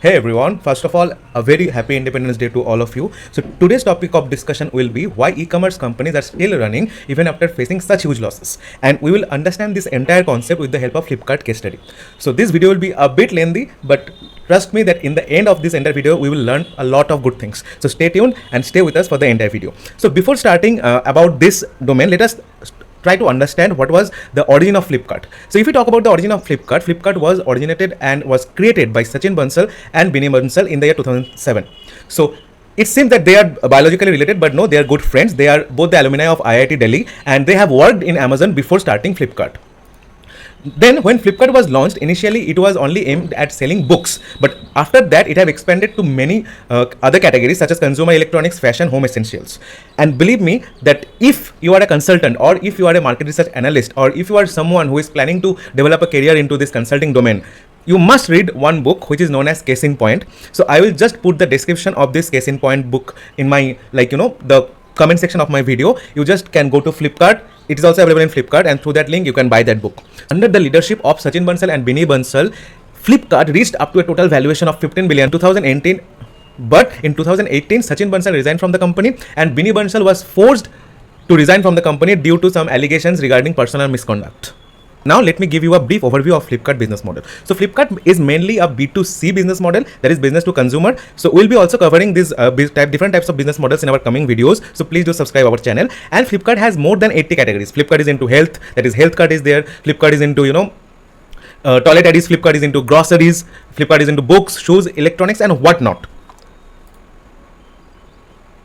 Hey everyone, first of all, a very happy Independence Day to all of you. So today's topic of discussion will be why e-commerce companies are still running even after facing such huge losses. And we will understand this entire concept with the help of Flipkart case study. So this video will be a bit lengthy, but trust me that in the end of this entire video, we will learn a lot of good things. So stay tuned and stay with us for the entire video. So before starting about this domain, let us try to understand what was the origin of Flipkart. So if we talk about the origin of Flipkart, Flipkart was originated and was created by Sachin Bansal and Binny Bansal in the year 2007. So it seems that they are biologically related, but no, they are good friends. They are both the alumni of IIT Delhi and they have worked in Amazon before starting Flipkart. Then when Flipkart was launched, initially it was only aimed at selling books, but after that it have expanded to many other categories such as consumer electronics, fashion, home essentials. And believe me that if you are a consultant or if you are a market research analyst or if you are someone who is planning to develop a career into this consulting domain, you must read one book which is known as Case in Point. So I will just put the description of this Case in Point book in my the comment section of my video. You just can go to Flipkart. It is also available in Flipkart, and through that link you can buy that book. Under the leadership of Sachin Bansal and Binny Bansal, Flipkart reached up to a total valuation of 15 billion in 2018. But in 2018, Sachin Bansal resigned from the company and Binny Bansal was forced to resign from the company due to some allegations regarding personal misconduct. Now let me give you a brief overview of Flipkart business model. So Flipkart is mainly a B2C business model, that is business to consumer. So we'll be also covering these different types of business models in our coming videos. So please do subscribe our channel. And Flipkart has more than 80 categories. Flipkart is into health, that is health cart is there. Flipkart is into toiletries. Flipkart is into groceries. Flipkart is into books, shoes, electronics and whatnot.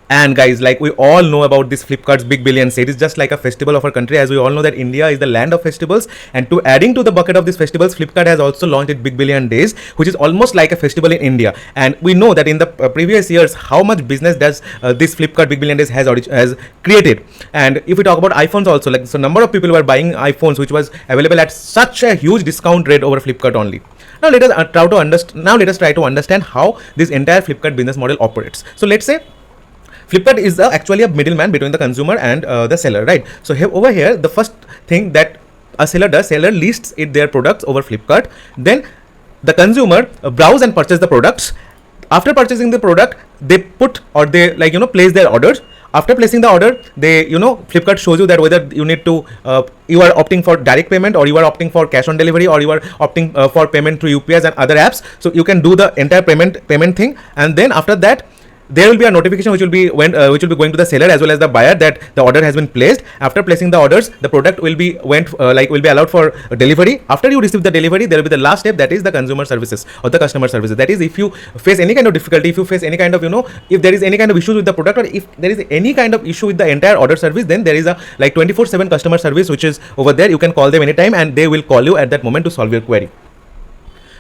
And guys, like we all know about this Flipkart's Big Billion Sale. It is just like a festival of our country, as we all know that India is the land of festivals. And to adding to the bucket of these festivals, Flipkart has also launched its Big Billion Days, which is almost like a festival in India. And we know that in the previous years, how much business does this Flipkart Big Billion Days has created. And if we talk about iPhones also, like so number of people were buying iPhones, which was available at such a huge discount rate over Flipkart only. Now let us try to understand how this entire Flipkart business model operates. So let's say Flipkart is actually a middleman between the consumer and the seller, right? So over here, the first thing that a seller does, seller lists their products over Flipkart. Then the consumer browse and purchase the products. After purchasing the product, they put or they place their orders. After placing the order, they Flipkart shows you that whether you need to you are opting for direct payment or you are opting for cash on delivery or you are opting for payment through UPIs and other apps. So you can do the entire payment thing, and then after that, there will be a notification which will be going to the seller as well as the buyer that the order has been placed. After placing the orders, the product will be allowed for delivery. After you receive the delivery, there will be the last step, that is the consumer services or the customer services. That is, if you face any kind of difficulty, if you face any kind of if there is any kind of issues with the product or if there is any kind of issue with the entire order service, then there is a 24/7 customer service which is over there. You can call them anytime and they will call you at that moment to solve your query.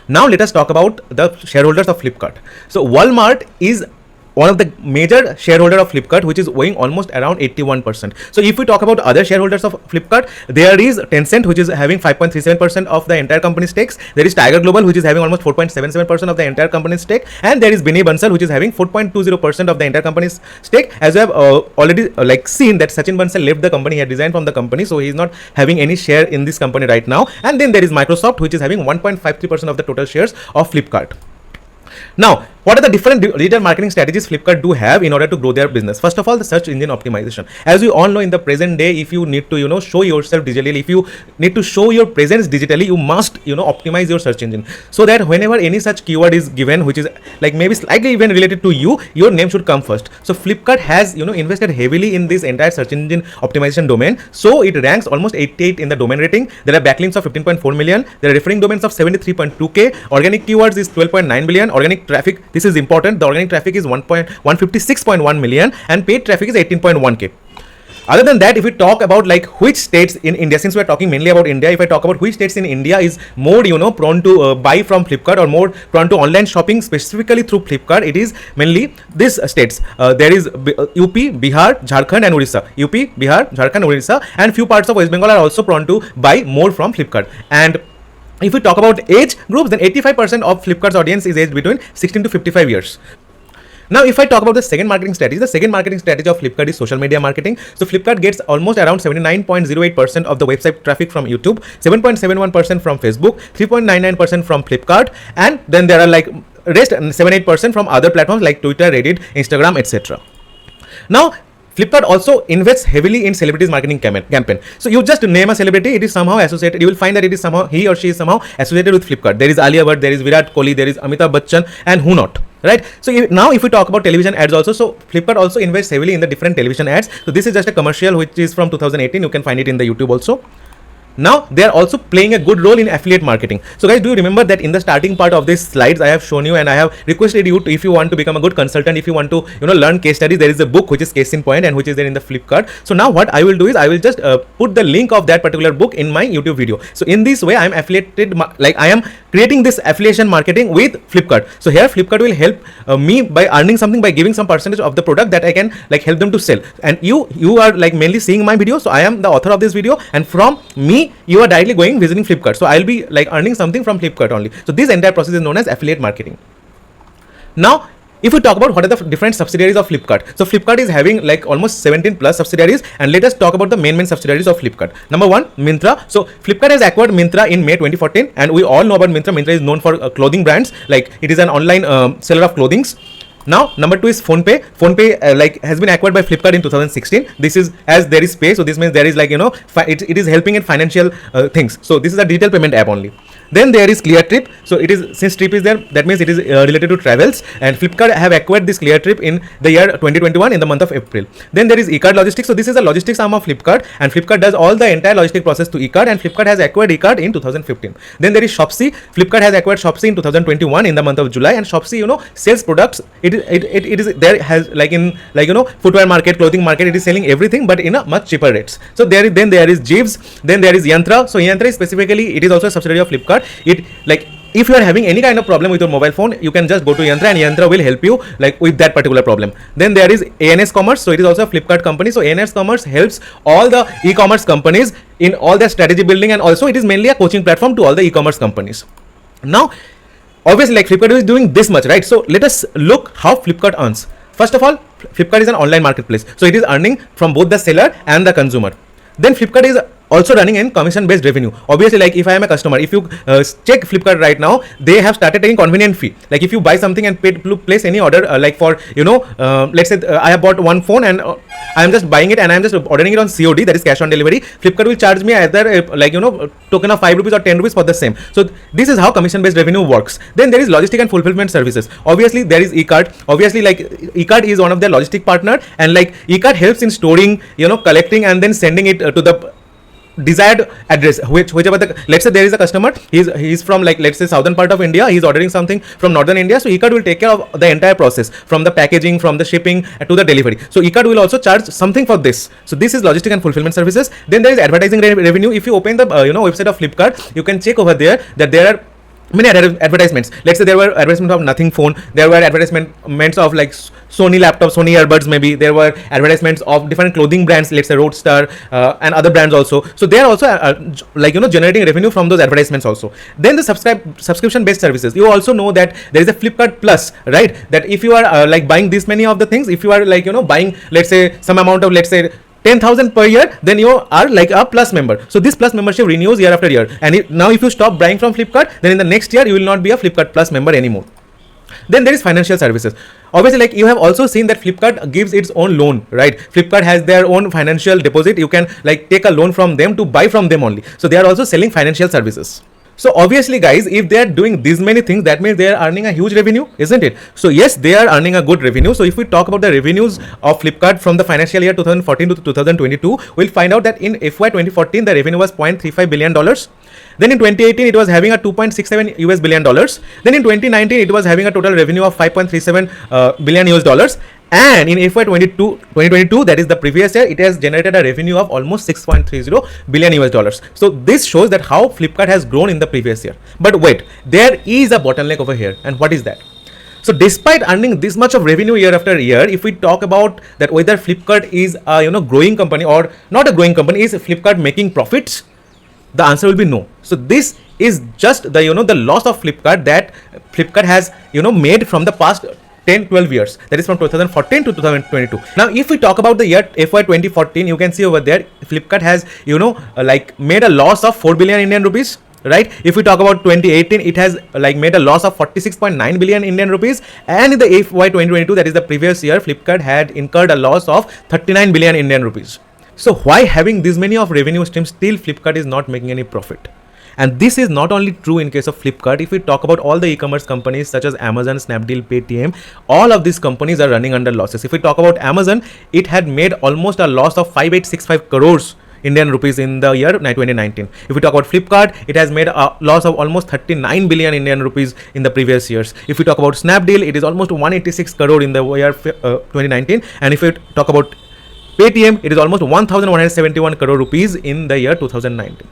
Now let us talk about the shareholders of Flipkart. So Walmart is one of the major shareholder of Flipkart, which is owing almost around 81%. So if we talk about other shareholders of Flipkart, there is Tencent, which is having 5.37% of the entire company stakes. There is Tiger Global, which is having almost 4.77% of the entire company stake. And there is Binny Bansal, which is having 4.20% of the entire company's stake. As we have already seen that Sachin Bansal left the company, he had resigned from the company, so he is not having any share in this company right now. And then there is Microsoft, which is having 1.53% of the total shares of Flipkart. Now, what are the different digital marketing strategies Flipkart do have in order to grow their business? First of all, the search engine optimization. As we all know, in the present day, if you need to show yourself digitally, if you need to show your presence digitally, you must optimize your search engine so that whenever any such keyword is given, which is maybe slightly even related to you, your name should come first. So Flipkart has invested heavily in this entire search engine optimization domain. So it ranks almost 88 in the domain rating. There are backlinks of 15.4 million. There are referring domains of 73.2k. Organic keywords is 12.9 million. Organic traffic, this is important, the organic traffic is 156.1 million and paid traffic is 18.1k. Other than that, if we talk about which states in India, since we are talking mainly about India, if I talk about which states in India is more prone to buy from Flipkart or more prone to online shopping specifically through Flipkart, it is mainly these states. There is UP, Bihar, Jharkhand and Orissa. UP, Bihar, Jharkhand, Orissa, and few parts of West Bengal are also prone to buy more from Flipkart. And if we talk about age groups, then 85% of Flipkart's audience is aged between 16 to 55 years. Now, if I talk about the second marketing strategy, the second marketing strategy of Flipkart is social media marketing. So Flipkart gets almost around 79.08% of the website traffic from YouTube, 7.71% from Facebook, 3.99% from Flipkart, and then there are rest 7-8% from other platforms like Twitter, Reddit, Instagram, etc. Now, Flipkart also invests heavily in celebrities marketing campaign. So you just name a celebrity, it is somehow associated. You will find that it is somehow, he or she is somehow associated with Flipkart. There is Alia Bhatt, there is Virat Kohli, there is Amitabh Bachchan, and who not. Right. So now if we talk about television ads also, so Flipkart also invests heavily in the different television ads. So this is just a commercial which is from 2018. You can find it in the YouTube also. Now they are also playing a good role in affiliate marketing. So guys, do you remember that in the starting part of these slides I have shown you, and I have requested you to, if you want to become a good consultant, if you want to learn case studies, there is a book which is Case in Point and which is there in the Flipkart. So now what I will do is I will just put the link of that particular book in my YouTube video. So in this way I am affiliated, like I am creating this affiliation marketing with Flipkart. So here Flipkart will help me by earning something by giving some percentage of the product that I can like help them to sell. And you are like mainly seeing my video, so I am the author of this video, and from me you are directly going visiting Flipkart. So I'll be like earning something from Flipkart only. So this entire process is known as affiliate marketing. Now, if we talk about what are the different subsidiaries of Flipkart. So Flipkart is having like almost 17 plus subsidiaries, and let us talk about the main subsidiaries of Flipkart. Number one, Myntra. So Flipkart has acquired Myntra in May 2014, and we all know about Myntra. Myntra is known for clothing brands, like it is an online seller of clothing. Now, number two is PhonePe. PhonePe like has been acquired by Flipkart in 2016. This is as there is pay, so this means there is like it is helping in financial things. So this is a digital payment app only. Then there is ClearTrip. So it is, since Trip is there, that means it is related to travels, and Flipkart have acquired this ClearTrip in the year 2021 in the month of April. Then there is eCard Logistics. So this is a logistics arm of Flipkart, and Flipkart does all the entire logistic process to eCard, and Flipkart has acquired eCard in 2015. Then there is Shopsy. Flipkart has acquired Shopsy in 2021 in the month of July, and Shopsy sells products. It is there, has like in footwear market, clothing market, it is selling everything but in a much cheaper rates. So there is Jeeves. Then there is Yantra. So Yantra is specifically, it is also a subsidiary of Flipkart. It like, if you are having any kind of problem with your mobile phone, you can just go to Yantra, and Yantra will help you like with that particular problem. Then there is ANS Commerce. So it is also a Flipkart company. So ANS Commerce helps all the e-commerce companies in all their strategy building, and also it is mainly a coaching platform to all the e-commerce companies. Now, obviously, like Flipkart is doing this much, right? So let us look how Flipkart earns. First of all, Flipkart is an online marketplace, so it is earning from both the seller and the consumer. Then Flipkart is also running in commission based revenue. Obviously, like if I am a customer, if you check Flipkart right now, they have started taking convenient fee. Like if you buy something and place any order, like for let's say I have bought one phone and I am just buying it and I am just ordering it on COD, that is cash on delivery. Flipkart will charge me either token of 5 rupees or 10 rupees for the same. So this is how commission based revenue works. Then there is logistic and fulfillment services. Obviously there is eCard. Obviously, like eCard is one of their logistic partner, and like eCard helps in storing, collecting and then sending it to the desired address, whichever the, let's say there is a customer, he's from like, let's say southern part of India, he's ordering something from northern India, so eCard will take care of the entire process, from the packaging, from the shipping to the delivery. So eCard will also charge something for this. So this is logistic and fulfillment services. Then there is advertising revenue. If you open the website of Flipkart, you can check over there that there are many advertisements. Let's say there were advertisements of Nothing phone, there were advertisements of like Sony laptop, Sony earbuds, maybe there were advertisements of different clothing brands, let's say Roadstar and other brands also. So they are also generating revenue from those advertisements also. Then the subscription based services. You also know that there is a Flipkart Plus, right? That if you are like buying this many of the things, if you are like buying, let's say some amount of, let's say 10,000 per year, then you are like a plus member. So this plus membership renews year after year, and now if you stop buying from Flipkart, then in the next year you will not be a Flipkart Plus member anymore. Then there is financial services. Obviously, like you have also seen that Flipkart gives its own loan, right? Flipkart has their own financial deposit. You can like take a loan from them to buy from them only. So they are also selling financial services. So obviously, guys, if they are doing these many things, that means they are earning a huge revenue, isn't it? So yes, they are earning a good revenue. So if we talk about the revenues of Flipkart from the financial year 2014 to 2022, we'll find out that in FY 2014, the revenue was $0.35 billion. Then in 2018, it was having a $2.67 billion. Then in 2019, it was having a total revenue of $5.37 billion. And in FY 2022, that is the previous year, it has generated a revenue of almost $6.30 billion. So this shows that how Flipkart has grown in the previous year. But wait, there is a bottleneck over here. And what is that? So despite earning this much of revenue year after year, if we talk about that whether Flipkart is a growing company or not a growing company, is Flipkart making profits? The answer will be no. So this is just the the loss of Flipkart that Flipkart has made from the past 10-12 years, that is from 2014 to 2022. Now if we talk about the year FY 2014, you can see over there Flipkart has like made a loss of 4 billion Indian rupees, right? If we talk about 2018, it has like made a loss of 46.9 billion Indian rupees, and in the FY 2022, that is the previous year, Flipkart had incurred a loss of 39 billion Indian rupees. So why having this many of revenue streams, still Flipkart is not making any profit? And this is not only true in case of Flipkart. If we talk about all the e-commerce companies such as Amazon, Snapdeal, Paytm, all of these companies are running under losses. If we talk about Amazon, it had made almost a loss of 5865 crores Indian rupees in the year 2019. If we talk about Flipkart, it has made a loss of almost 39 billion Indian rupees in the previous years. If we talk about Snapdeal, it is almost 186 crore in the year 2019. And if we talk about Paytm, it is almost 1171 crore rupees in the year 2019.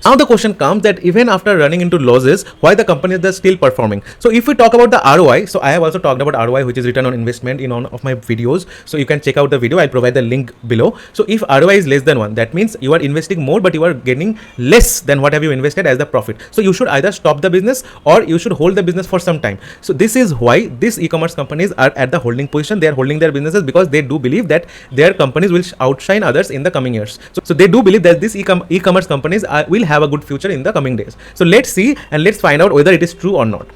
Now the question comes that even after running into losses, why the companies are still performing? So if we talk about the ROI, so I have also talked about ROI, which is return on investment, in one of my videos. So you can check out the video. I'll provide the link below. So if ROI is less than 1, that means you are investing more, but you are getting less than what have you invested as the profit. So you should either stop the business or you should hold the business for some time. So this is why these e-commerce companies are at the holding position. They are holding their businesses because they do believe that their companies will outshine others in the coming years. So they do believe that these e-commerce companies will have a good future in the coming days. So let's see and let's find out whether it is true or not.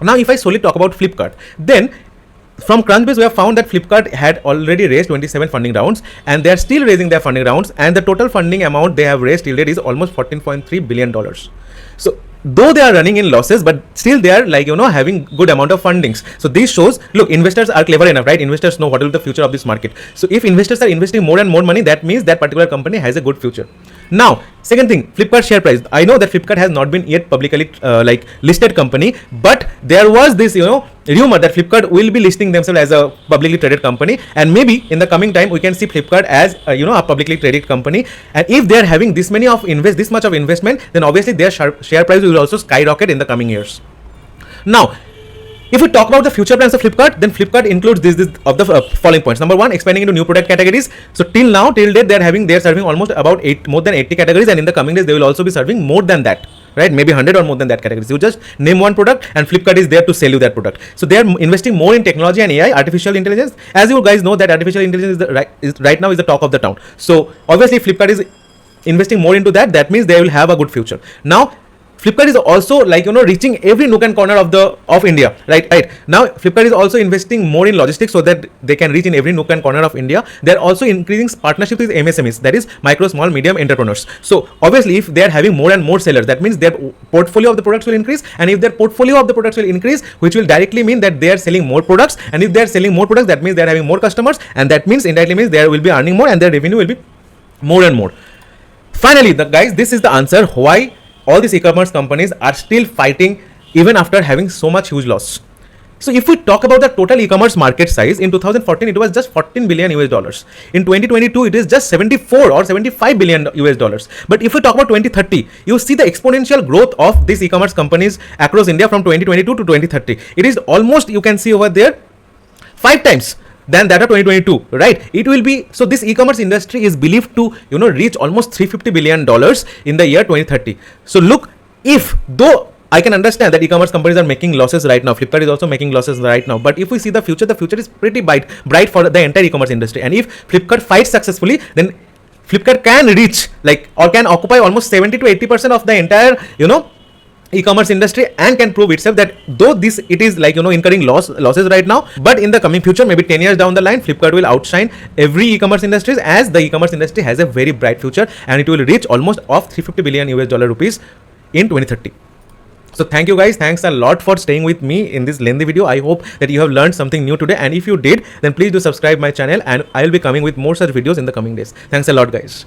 Now if I solely talk about Flipkart, then from Crunchbase we have found that Flipkart had already raised 27 funding rounds, and they are still raising their funding rounds, and the total funding amount they have raised till date is almost $14.3 billion. So though they are running in losses, but still they are having good amount of fundings. So this shows, look, investors are clever enough, right? Investors know what will be the future of this market. So if investors are investing more and more money, that means that particular company has a good future. Now, second thing, Flipkart share price. I know that Flipkart has not been yet publicly listed company, but there was this rumor that Flipkart will be listing themselves as a publicly traded company, and maybe in the coming time we can see Flipkart as a publicly traded company. And if they are having this much of investment, then obviously their share price will also skyrocket in the coming years. Now, if we talk about the future plans of Flipkart, then Flipkart includes this of the following points. Number one, expanding into new product categories. So till date, they are serving almost about more than 80 categories, and in the coming days they will also be serving more than that, right? Maybe 100 or more than that categories. You just name one product and Flipkart is there to sell you that product. So they are investing more in technology and AI, artificial intelligence. As you guys know that artificial intelligence is right now the talk of the town. So obviously Flipkart is investing more into that. That means they will have a good future. Now Flipkart is also reaching every nook and corner of India, right? Now Flipkart is also investing more in logistics so that they can reach in every nook and corner of India. They are also increasing partnerships with MSMEs, that is micro, small, medium entrepreneurs. So obviously if they are having more and more sellers, that means their portfolio of the products will increase, and if their portfolio of the products will increase, which will directly mean that they are selling more products, and if they are selling more products, that means they are having more customers, and that means indirectly means they will be earning more and their revenue will be more and more. Finally, guys, this is the answer why all these e-commerce companies are still fighting even after having so much huge loss. So if we talk about the total e-commerce market size, in 2014 it was just 14 billion US dollars. In 2022 it is just 74 or 75 billion US dollars. But if we talk about 2030, you see the exponential growth of these e-commerce companies across India from 2022 to 2030. It is almost, you can see over there, 5 times than that of 2022, right? It will be, so this e-commerce industry is believed to reach almost $350 billion in the year 2030. So look, though I can understand that e-commerce companies are making losses right now, Flipkart is also making losses right now, but if we see the future is pretty bright for the entire e-commerce industry. And if Flipkart fights successfully, then Flipkart can reach or can occupy almost 70 to 80% of the entire e-commerce industry, and can prove itself that though it is incurring losses right now, but in the coming future, maybe 10 years down the line, Flipkart will outshine every e-commerce industries, as the e-commerce industry has a very bright future and it will reach almost of 350 billion US dollar rupees in 2030. So thank you guys, thanks a lot for staying with me in this lengthy video. I hope that you have learned something new today, and if you did, then please do subscribe my channel, and I will be coming with more such videos in the coming days. Thanks a lot guys.